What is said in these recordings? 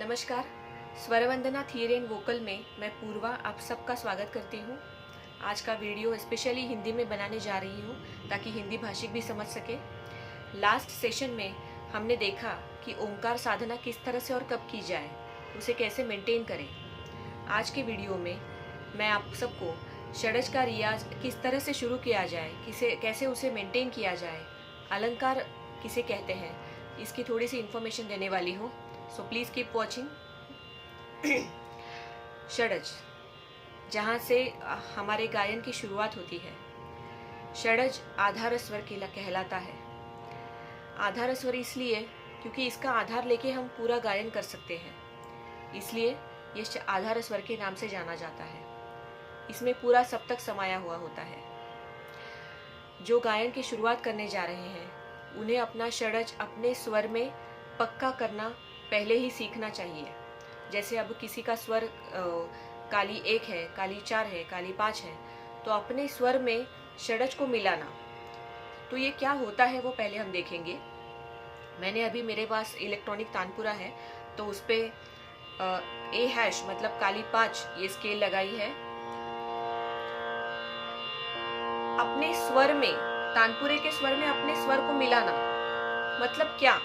नमस्कार। स्वरवंदना theory and vocal में मैं पूर्वा आप सबका स्वागत करती हूँ। आज का वीडियो स्पेशली हिंदी में बनाने जा रही हूँ ताकि हिंदी भाषिक भी समझ सके। लास्ट सेशन में हमने देखा कि ओंकार साधना किस तरह से और कब की जाए, उसे कैसे मेंटेन करें। आज के वीडियो में मैं आप सबको षडज का रियाज किस तरह से शुरू किया जाए, कैसे उसे मेंटेन किया जाए, अलंकार किसे कहते हैं, इसकी थोड़ी सी इन्फॉर्मेशन देने वाली हूँ। So please keep watching. षडज, जहाँ से हमारे गायन की शुरुआत होती है। षडज आधार स्वर कहलाता है। आधार स्वर इसलिए क्योंकि इसका आधार लेके हम पूरा गायन कर सकते हैं, इसलिए ये आधार स्वर के नाम से जाना जाता है। इसमें पूरा सप्तक समाया हुआ होता है। जो गायन की शुरुआत करने जा रहे हैं उन्हें अपना षडज अपने स्वर में पक्का करना पहले ही सीखना चाहिए। जैसे अब किसी का स्वर काली 1 है, काली 4 है, काली 5 है, तो अपने स्वर में षडज को मिलाना। तो ये क्या होता है वो पहले हम देखेंगे। मैंने अभी मेरे पास इलेक्ट्रॉनिक तानपुरा है, तो उस पे A# मतलब काली 5 ये स्केल लगाई है। अपने स्वर में, तानपुरे के स्वर में अपने स्वर को मिलाना मतलब क्या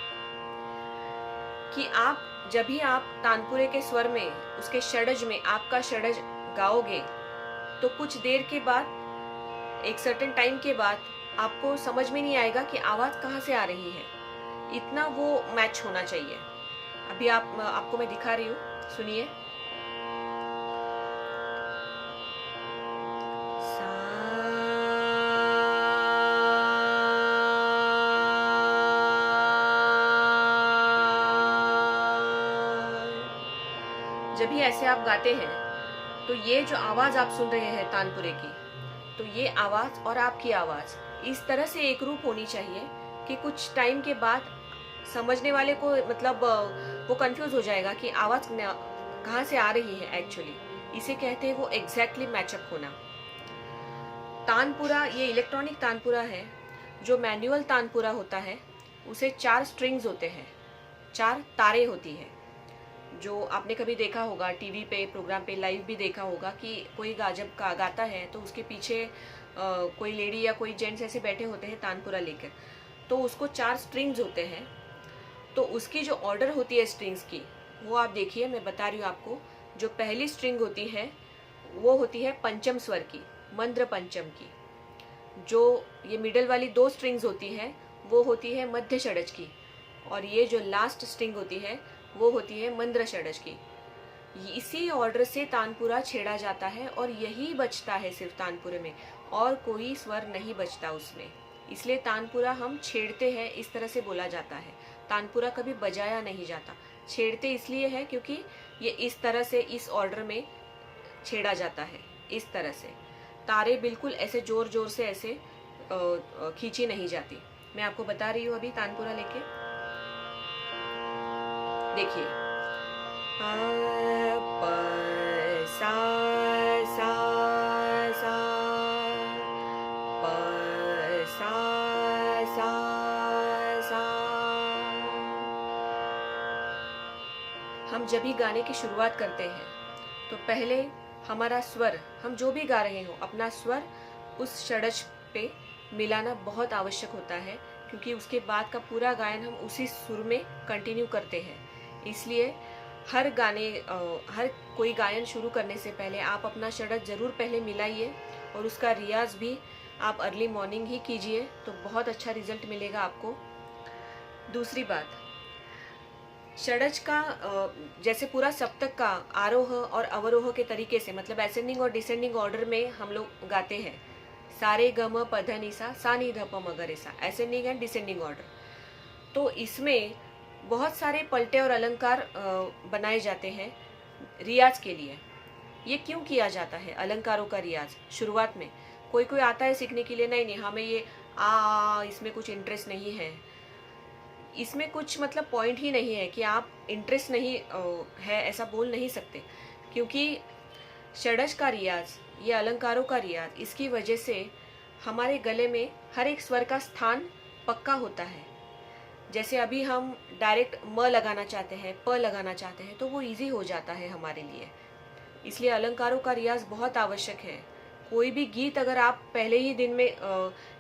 कि जब भी आप तानपुरे के स्वर में, उसके षडज में आपका षडज गाओगे तो कुछ देर के बाद, एक सर्टेन टाइम के बाद आपको समझ में नहीं आएगा कि आवाज कहाँ से आ रही है। इतना वो मैच होना चाहिए। अभी आपको मैं दिखा रही हूँ, सुनिए। जब भी ऐसे आप गाते हैं तो ये जो आवाज आप सुन रहे हैं तानपुरे की, तो ये आवाज और आपकी आवाज इस तरह से एक रूप होनी चाहिए कि कुछ टाइम के बाद समझने वाले को मतलब वो कंफ्यूज हो जाएगा कि आवाज कहाँ से आ रही है एक्चुअली। इसे कहते हैं वो एग्जैक्टली मैचअप होना। तानपुरा ये इलेक्ट्रॉनिक तानपुरा है। जो मैनुअल तानपुरा होता है उसे 4 स्ट्रिंग्स होते हैं, 4 तारे होती है। जो आपने कभी देखा होगा टीवी पे, प्रोग्राम पे, लाइव भी देखा होगा कि कोई जब गाता है तो उसके पीछे कोई लेडी या कोई जेंट्स ऐसे बैठे होते हैं तानपुरा लेकर, तो उसको 4 स्ट्रिंग्स होते हैं। तो उसकी जो ऑर्डर होती है स्ट्रिंग्स की, वो आप देखिए, मैं बता रही हूँ आपको। जो पहली स्ट्रिंग होती है वो होती है पंचम स्वर की, मंद्र पंचम की। जो ये मिडल वाली 2 स्ट्रिंग्स होती है वो होती है मध्य षडज की, और ये जो लास्ट स्ट्रिंग होती है वो होती है मंद्र षडज की। इसी ऑर्डर से तानपुरा छेड़ा जाता है और यही बचता है सिर्फ तानपुरे में, और कोई स्वर नहीं बचता उसमें। इसलिए तानपुरा हम छेड़ते हैं, इस तरह से बोला जाता है। तानपुरा कभी बजाया नहीं जाता। छेड़ते इसलिए है क्योंकि ये इस तरह से, इस ऑर्डर में छेड़ा जाता है। इस तरह से तारे बिल्कुल ऐसे जोर जोर से ऐसे खींची नहीं जाती। मैं आपको बता रही हूँ अभी तानपुरा लेके, देखिए। प सा सा सा, प सा सा सा। हम जब भी गाने की शुरुआत करते हैं तो पहले हमारा स्वर, हम जो भी गा रहे हो, अपना स्वर उस षडज पे मिलाना बहुत आवश्यक होता है, क्योंकि उसके बाद का पूरा गायन हम उसी सुर में कंटिन्यू करते हैं। इसलिए हर कोई गायन शुरू करने से पहले आप अपना षडज जरूर पहले मिलाइए, और उसका रियाज भी आप अर्ली मॉर्निंग ही कीजिए, तो बहुत अच्छा रिजल्ट मिलेगा आपको। दूसरी बात, षडज का जैसे पूरा सप्तक का आरोह और अवरोह के तरीके से, मतलब असेंडिंग और डिसेंडिंग ऑर्डर में हम लोग गाते हैं। सारे ग म प ध नि सा, सा नि ध प म ग रे सा, असेंडिंग एंड डिसेंडिंग ऑर्डर। तो इसमें बहुत सारे पलटे और अलंकार बनाए जाते हैं रियाज के लिए। ये क्यों किया जाता है अलंकारों का रियाज शुरुआत में? कोई आता है सीखने के लिए, नहीं हमें ये इसमें कुछ इंटरेस्ट नहीं है, इसमें कुछ मतलब पॉइंट ही नहीं है कि आप इंटरेस्ट नहीं है ऐसा बोल नहीं सकते, क्योंकि षडज का रियाज, ये अलंकारों का रियाज, इसकी वजह से हमारे गले में हर एक स्वर का स्थान पक्का होता है। जैसे अभी हम डायरेक्ट म लगाना चाहते हैं, प लगाना चाहते हैं, तो वो इजी हो जाता है हमारे लिए। इसलिए अलंकारों का रियाज बहुत आवश्यक है। कोई भी गीत अगर आप पहले ही दिन में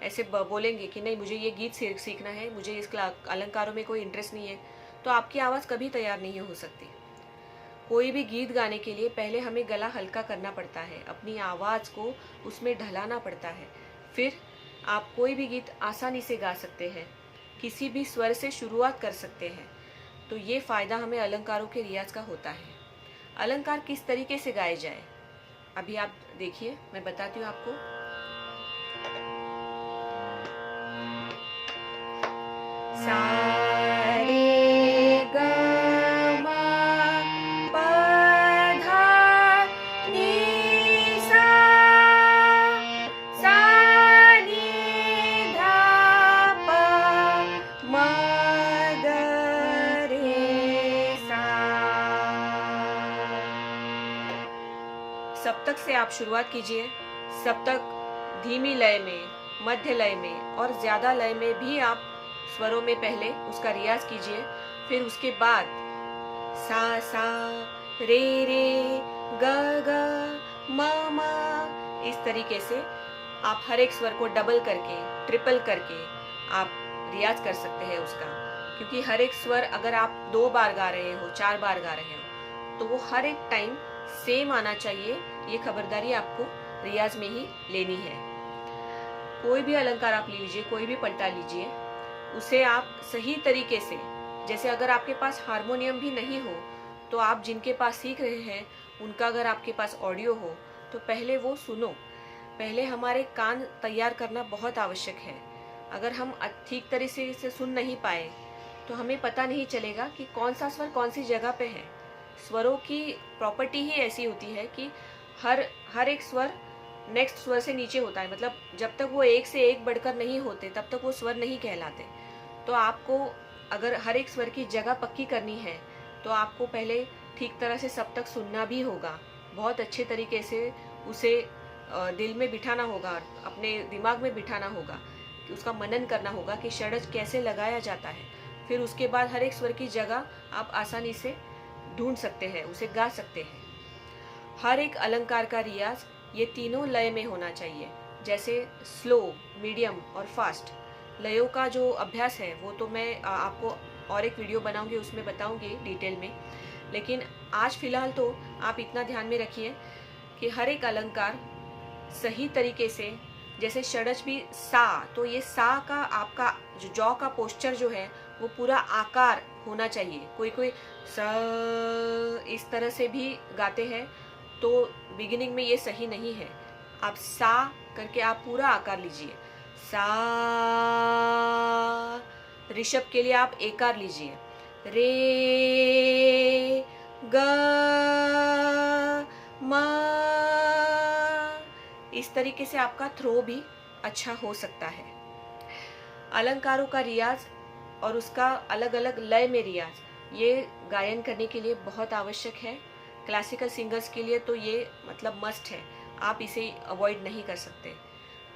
ऐसे बोलेंगे कि नहीं मुझे ये गीत सीखना है, मुझे इस अलंकारों में कोई इंटरेस्ट नहीं है, तो आपकी आवाज़ कभी तैयार नहीं हो सकती। कोई भी गीत गाने के लिए पहले हमें गला हल्का करना पड़ता है, अपनी आवाज़ को उसमें ढलाना पड़ता है, फिर आप कोई भी गीत आसानी से गा सकते हैं, किसी भी स्वर से शुरुआत कर सकते हैं। तो ये फ़ायदा हमें अलंकारों के रियाज का होता है। अलंकार किस तरीके से गाए जाए, अभी आप देखिए, मैं बताती हूँ आपको। सा रे ग म प धा नी सा, सा नी धा प म ग रे सा। सप्तक से आप शुरुआत कीजिए। सप्तक धीमी लय में, मध्य लय में और ज्यादा लय में भी आप स्वरों में पहले उसका रियाज कीजिए। फिर उसके बाद सा रे ग म इस तरीके से आप हर एक स्वर को डबल करके, ट्रिपल करके आप रियाज कर सकते हैं उसका। क्योंकि हर एक स्वर अगर आप 2 बार गा रहे हो, 4 बार गा रहे हो, तो वो हर एक टाइम सेम आना चाहिए। ये खबरदारी आपको रियाज में ही लेनी है। कोई भी अलंकार आप ले लीजिए, कोई भी पलटा लीजिए, उसे आप सही तरीके से, जैसे अगर आपके पास हारमोनियम भी नहीं हो तो आप जिनके पास सीख रहे हैं उनका अगर आपके पास ऑडियो हो तो पहले वो सुनो। पहले हमारे कान तैयार करना बहुत आवश्यक है। अगर हम ठीक तरीके से सुन नहीं पाए तो हमें पता नहीं चलेगा कि कौन सा स्वर कौन सी जगह पे है। स्वरों की प्रॉपर्टी ही ऐसी होती है कि हर एक स्वर नेक्स्ट स्वर से नीचे होता है। मतलब जब तक वो एक से एक बढ़कर नहीं होते तब तक वो स्वर नहीं कहलाते। तो आपको अगर हर एक स्वर की जगह पक्की करनी है तो आपको पहले ठीक तरह से सप्तक सुनना भी होगा, बहुत अच्छे तरीके से उसे दिल में बिठाना होगा, अपने दिमाग में बिठाना होगा, उसका मनन करना होगा कि षड्ज कैसे लगाया जाता है। फिर उसके बाद हर एक स्वर की जगह आप आसानी से ढूंढ सकते हैं, उसे गा सकते हैं। हर एक अलंकार का रियाज ये तीनों लय में होना चाहिए, जैसे स्लो, मीडियम और फास्ट। लयों का जो अभ्यास है वो तो मैं आपको और एक वीडियो बनाऊंगी, उसमें बताऊंगी डिटेल में। लेकिन आज फिलहाल तो आप इतना ध्यान में रखिए कि हर एक अलंकार सही तरीके से, जैसे षड्ज भी सा, तो ये सा का आपका जो जॉ का पोस्चर जो है वो पूरा आकार होना चाहिए। कोई सा इस तरह से भी गाते हैं तो बिगिनिंग में ये सही नहीं है। आप सा करके आप पूरा आकार लीजिए। सा, ऋषभ के लिए आप एकार लीजिए। रे ग म, इस तरीके से आपका थ्रो भी अच्छा हो सकता है। अलंकारों का रियाज और उसका अलग अलग लय में रियाज, ये गायन करने के लिए बहुत आवश्यक है। क्लासिकल सिंगर्स के लिए तो ये मतलब मस्ट है, आप इसे अवॉइड नहीं कर सकते।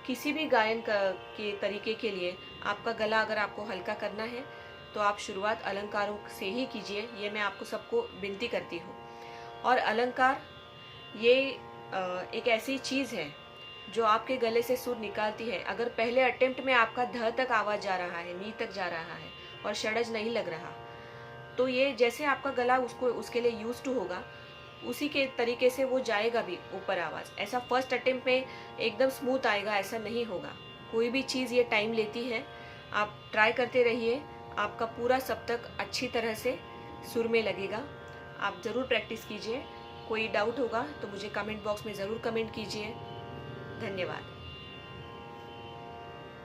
किसी भी गायन के तरीके के लिए आपका गला अगर आपको हल्का करना है तो आप शुरुआत अलंकारों से ही कीजिए, ये मैं आपको सबको विनती करती हूँ। और अलंकार ये एक ऐसी चीज़ है जो आपके गले से सुर निकालती है। अगर पहले अटेम्प्ट में आपका ध तक आवाज़ जा रहा है, नी तक जा रहा है और षड्ज नहीं लग रहा, तो ये जैसे आपका गला उसके लिए यूज टू होगा, उसी के तरीके से वो जाएगा भी ऊपर आवाज़। ऐसा फर्स्ट अटेम्प्ट में एकदम स्मूथ आएगा, ऐसा नहीं होगा। कोई भी चीज़ ये टाइम लेती है, आप ट्राई करते रहिए, आपका पूरा सप्तक अच्छी तरह से सुर में लगेगा। आप ज़रूर प्रैक्टिस कीजिए। कोई डाउट होगा तो मुझे कमेंट बॉक्स में ज़रूर कमेंट कीजिए। धन्यवाद।